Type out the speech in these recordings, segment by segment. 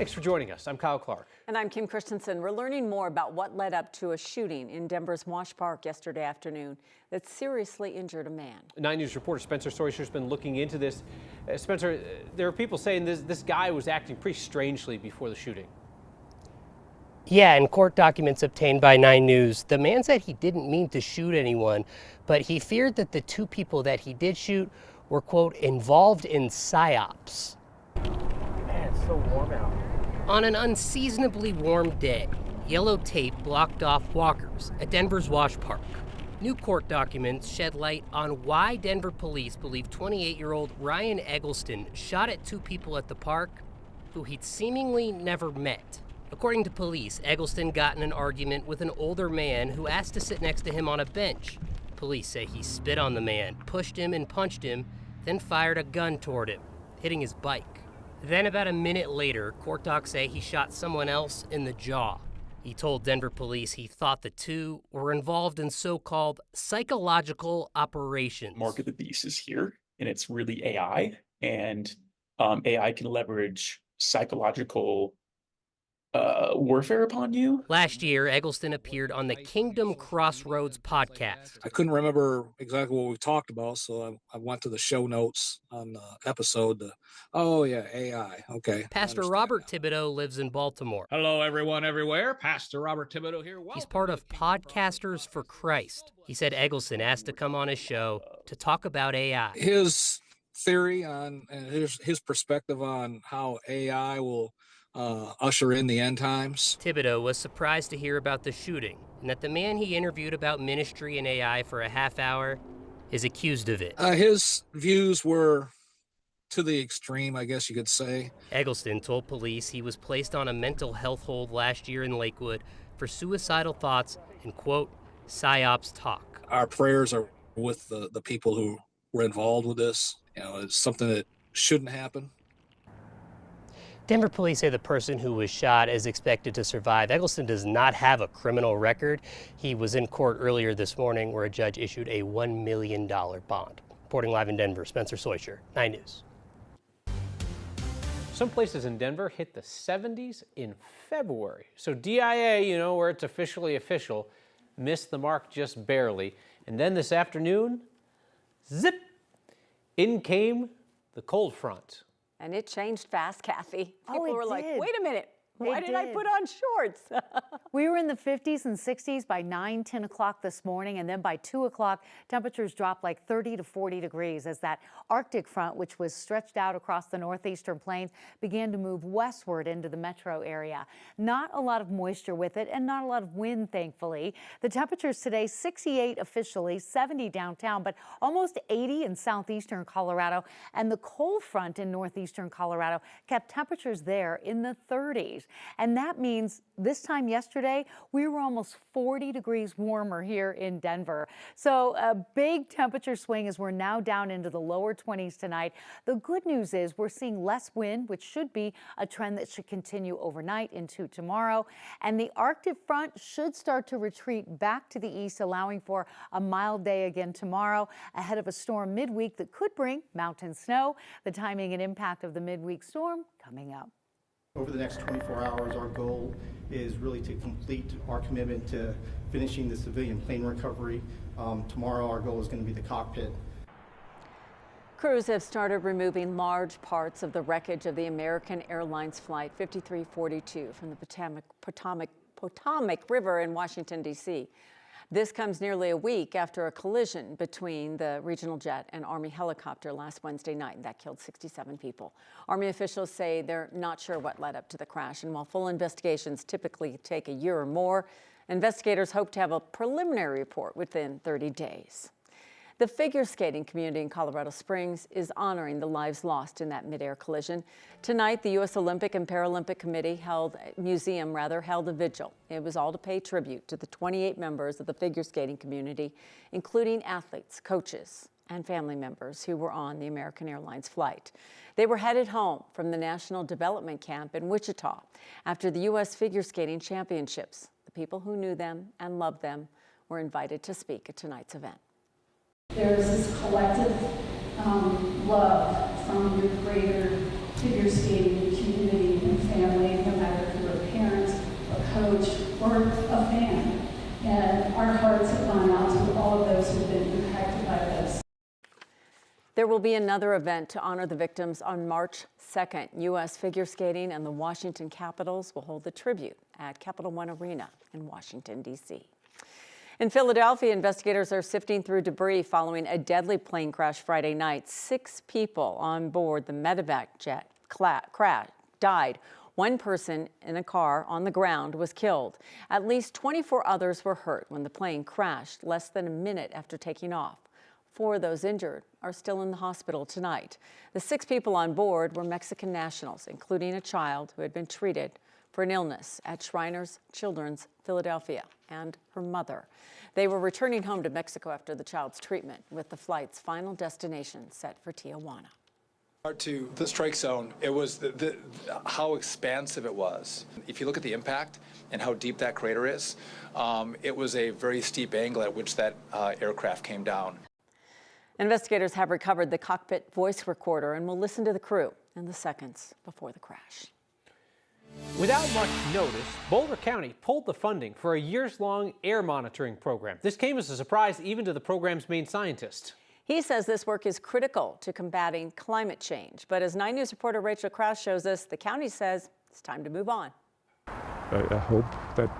Thanks for joining us. I'm Kyle Clark. And I'm Kim Christensen. We're learning more about what led up to a shooting in Denver's Wash Park yesterday afternoon that seriously injured a man. 9 News reporter Spencer Soisher's been looking into this. Spencer, there are people saying this guy was acting pretty strangely before the shooting. Yeah, in court documents obtained by 9 News, the man said he didn't mean to shoot anyone, but he feared that the two people that he did shoot were, quote, involved in psyops. Man, it's so warm out. On an unseasonably warm day, yellow tape blocked off walkers at Denver's Wash Park. New court documents shed light on why Denver police believe 28-year-old Ryan Eggleston shot at two people at the park who he'd seemingly never met. According to police, Eggleston got in an argument with an older man who asked to sit next to him on a bench. Police say he spit on the man, pushed him and punched him, then fired a gun toward him, hitting his bike. Then about a minute later, court docs say he shot someone else in the jaw. He told Denver police he thought the two were involved in so-called psychological operations. Mark of the beast is here, and it's really AI, and AI can leverage psychological warfare upon you. Last year, Eggleston appeared on the Kingdom Crossroads podcast. I couldn't remember exactly what we talked about, so I went to the show notes on the episode. Oh, yeah, AI. Okay. Pastor Robert Thibodeau lives in Baltimore. Hello, everyone, everywhere. Pastor Robert Thibodeau here. He's part of Podcasters for Christ. He said Eggleston asked to come on his show to talk about AI. His theory on and his perspective on how AI will usher in the end times. Thibodeau was surprised to hear about the shooting and that the man he interviewed about ministry and AI for a half hour is accused of it. His views were to the extreme, I guess you could say. Eggleston told police he was placed on a mental health hold last year in Lakewood for suicidal thoughts and, quote, psyops talk. Our prayers are with the people who were involved with this. You know, it's something that shouldn't happen. Denver police say the person who was shot is expected to survive. Eggleston does not have a criminal record. He was in court earlier this morning where a judge issued a $1 million bond. Reporting live in Denver, Spencer Soisher, 9 News. Some places in Denver hit the 70s in February. So DIA, where it's officially official, missed the mark just barely. And then this afternoon, zip, in came the cold front. And it changed fast, Kathy. People were like, did. wait a minute. Why It did I did. put on shorts? We were in the 50s and 60s by 9, 10 o'clock this morning, and then by 2 o'clock, temperatures dropped like 30 to 40 degrees as that Arctic front, which was stretched out across the northeastern plains, began to move westward into the metro area. Not a lot of moisture with it and not a lot of wind, thankfully. The temperatures today, 68 officially, 70 downtown, but almost 80 in southeastern Colorado, and the cold front in northeastern Colorado kept temperatures there in the 30s. And that means this time yesterday, we were almost 40 degrees warmer here in Denver. So a big temperature swing as we're now down into the lower 20s tonight. The good news is we're seeing less wind, which should be a trend that should continue overnight into tomorrow. And the Arctic front should start to retreat back to the east, allowing for a mild day again tomorrow ahead of a storm midweek that could bring mountain snow. The timing and impact of the midweek storm coming up. Over the next 24 hours, our goal is really to complete our commitment to finishing the civilian plane recovery. Tomorrow, our goal is going to be the cockpit. Crews have started removing large parts of the wreckage of the American Airlines Flight 5342 from the Potomac River in Washington, D.C. This comes nearly a week after a collision between the regional jet and Army helicopter last Wednesday night, and that killed 67 people. Army officials say they're not sure what led up to the crash, and while full investigations typically take a year or more, investigators hope to have a preliminary report within 30 days. The figure skating community in Colorado Springs is honoring the lives lost in that midair collision. Tonight, the U.S. Olympic and Paralympic Museum held a vigil. It was all to pay tribute to the 28 members of the figure skating community, including athletes, coaches, and family members who were on the American Airlines flight. They were headed home from the National Development Camp in Wichita after the U.S. Figure Skating Championships. The people who knew them and loved them were invited to speak at tonight's event. There's this collective love from your greater figure skating community and family There will be another event to honor the victims on March 2nd. U.S. figure skating and the Washington Capitals will hold the tribute at Capital One Arena in Washington, D.C. In Philadelphia, investigators are sifting through debris following a deadly plane crash Friday night. 6 people on board the medevac jet crash died. 1 person in a car on the ground was killed. At least 24 others were hurt when the plane crashed less than a minute after taking off. 4 of those injured are still in the hospital tonight. The 6 people on board were Mexican nationals, including a child who had been treated for an illness at Shriners Children's Philadelphia, and her mother. They were returning home to Mexico after the child's treatment, with the flight's final destination set for Tijuana. To the strike zone, it was how expansive it was. If you look at the impact and how deep that crater is, it was a very steep angle at which that aircraft came down. Investigators have recovered the cockpit voice recorder and will listen to the crew in the seconds before the crash. Without much notice, Boulder County pulled the funding for a years-long air monitoring program. This came as a surprise even to the program's main scientist. He says this work is critical to combating climate change. But as 9 News reporter Rachel Krause shows us, the county says it's time to move on. I hope that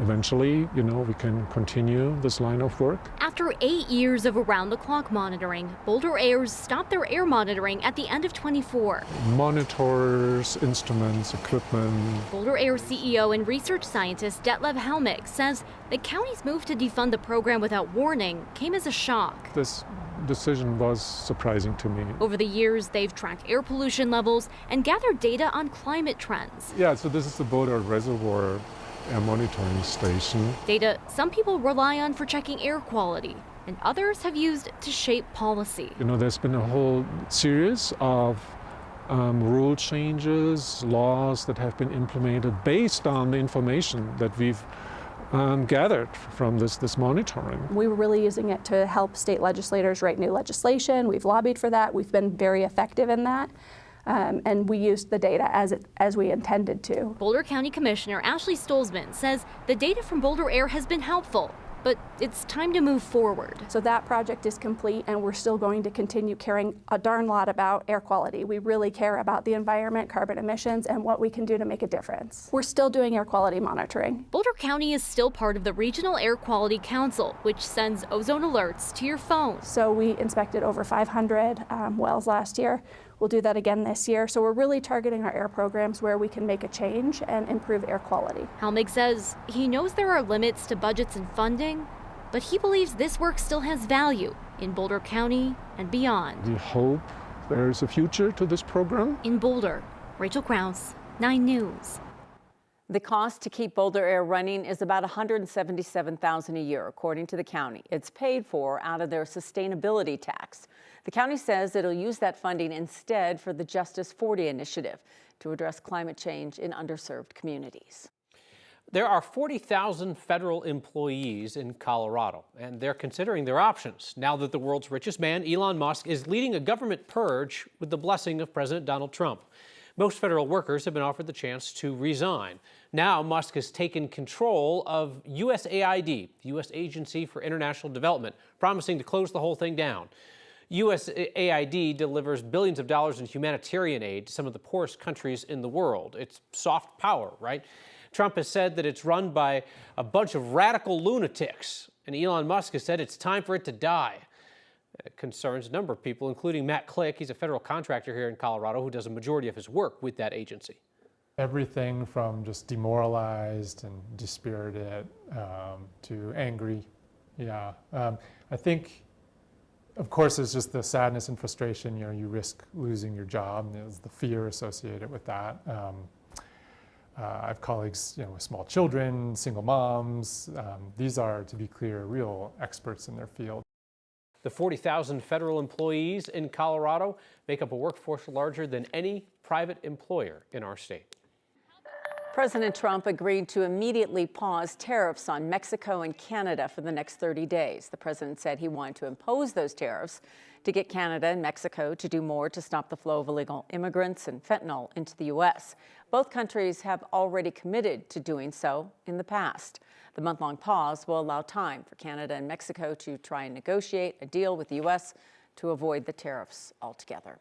eventually, we can continue this line of work. After 8 years of around-the-clock monitoring, Boulder Airs stopped their air monitoring at the end of 24. Monitors, instruments, equipment. Boulder Air CEO and research scientist Detlev Helmig says the county's move to defund the program without warning came as a shock. This decision was surprising to me. Over the years, they've tracked air pollution levels and gathered data on climate trends. Yeah, so this is the Boulder Reservoir Air monitoring station. Data some people rely on for checking air quality, and others have used to shape policy. There's been a whole series of rule changes, laws that have been implemented based on the information that we've gathered from this monitoring. We were really using it to help state legislators write new legislation. We've lobbied for that. We've been very effective in that. And we used the data as we intended to. Boulder County Commissioner Ashley Stolzman says the data from Boulder Air has been helpful, but it's time to move forward. So that project is complete, and we're still going to continue caring a darn lot about air quality. We really care about the environment, carbon emissions, and what we can do to make a difference. We're still doing air quality monitoring. Boulder County is still part of the Regional Air Quality Council, which sends ozone alerts to your phone. So we inspected over 500 wells last year. We'll do that again this year. So we're really targeting our air programs where we can make a change and improve air quality. Helmig says he knows there are limits to budgets and funding, but he believes this work still has value in Boulder County and beyond. We hope there's a future to this program. In Boulder, Rachel Krause, 9 News. The cost to keep Boulder Air running is about $177,000 a year, according to the county. It's paid for out of their sustainability tax. The county says it'll use that funding instead for the Justice 40 initiative to address climate change in underserved communities. There are 40,000 federal employees in Colorado, and they're considering their options now that the world's richest man, Elon Musk, is leading a government purge with the blessing of President Donald Trump. Most federal workers have been offered the chance to resign. Now, Musk has taken control of USAID, the U.S. Agency for International Development, promising to close the whole thing down. USAID delivers billions of dollars in humanitarian aid to some of the poorest countries in the world. It's soft power, right? Trump has said that it's run by a bunch of radical lunatics, and Elon Musk has said it's time for it to die. It concerns a number of people, including Matt Click. He's a federal contractor here in Colorado who does a majority of his work with that agency. Everything from just demoralized and dispirited to angry. Yeah, I think, of course, there's just the sadness and frustration. You risk losing your job. There's the fear associated with that. I have colleagues, with small children, single moms. These are, to be clear, real experts in their field. The 40,000 federal employees in Colorado make up a workforce larger than any private employer in our state. President Trump agreed to immediately pause tariffs on Mexico and Canada for the next 30 days. The president said he wanted to impose those tariffs to get Canada and Mexico to do more to stop the flow of illegal immigrants and fentanyl into the U.S. Both countries have already committed to doing so in the past. The month-long pause will allow time for Canada and Mexico to try and negotiate a deal with the U.S. to avoid the tariffs altogether.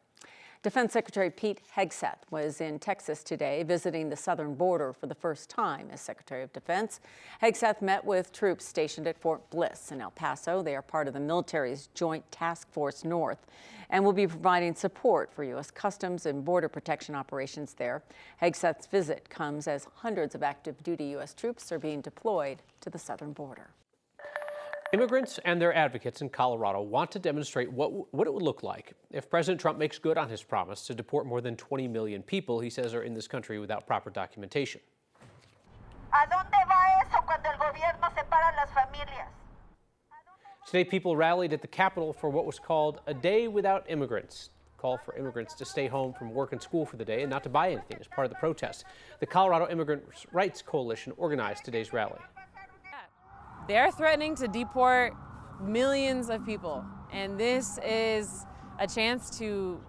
Defense Secretary Pete Hegseth was in Texas today visiting the southern border for the first time as Secretary of Defense. Hegseth met with troops stationed at Fort Bliss in El Paso. They are part of the military's Joint Task Force North and will be providing support for U.S. Customs and Border Protection operations there. Hegseth's visit comes as hundreds of active duty U.S. troops are being deployed to the southern border. Immigrants and their advocates in Colorado want to demonstrate what it would look like if President Trump makes good on his promise to deport more than 20 million people he says are in this country without proper documentation. Today, people rallied at the Capitol for what was called a day without immigrants. Call for immigrants to stay home from work and school for the day and not to buy anything as part of the protest. The Colorado Immigrant Rights Coalition organized today's rally. They're threatening to deport millions of people, and this is a chance to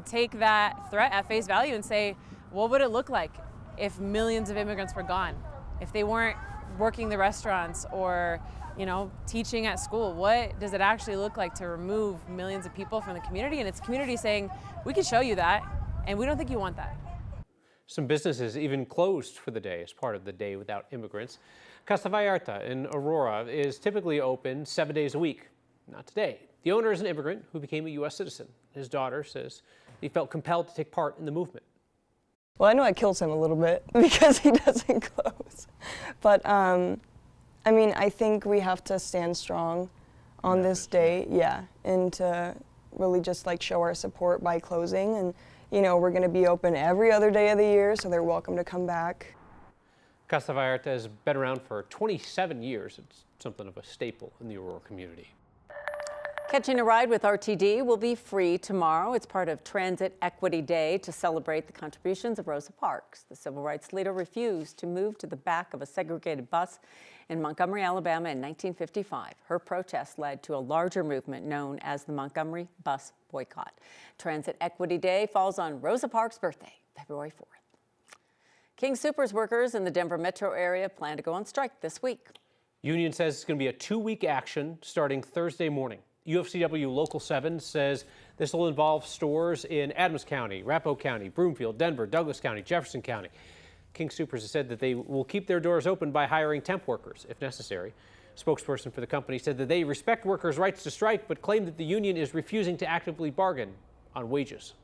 take that threat at face value and say, what would it look like if millions of immigrants were gone? If they weren't working the restaurants or, teaching at school? What does it actually look like to remove millions of people from the community? And it's community saying, we can show you that, and we don't think you want that. Some businesses even closed for the day as part of the Day Without Immigrants. Casa Vallarta in Aurora is typically open 7 days a week. Not today. The owner is an immigrant who became a U.S. citizen. His daughter says he felt compelled to take part in the movement. Well, I know it kills him a little bit because he doesn't close. But, I think we have to stand strong on this day, and to really just show our support by closing. And, we're going to be open every other day of the year, so they're welcome to come back. Casa Vallarta has been around for 27 years. It's something of a staple in the Aurora community. Catching a ride with RTD will be free tomorrow. It's part of Transit Equity Day to celebrate the contributions of Rosa Parks. The civil rights leader refused to move to the back of a segregated bus in Montgomery, Alabama in 1955. Her protest led to a larger movement known as the Montgomery Bus Boycott. Transit Equity Day falls on Rosa Parks' birthday, February 4th. King Soopers workers in the Denver metro area plan to go on strike this week. Union says it's going to be a 2-week action starting Thursday morning. UFCW Local 7 says this will involve stores in Adams County, Arapahoe County, Broomfield, Denver, Douglas County, Jefferson County. King Soopers has said that they will keep their doors open by hiring temp workers if necessary. A spokesperson for the company said that they respect workers' rights to strike, but claimed that the union is refusing to actively bargain on wages.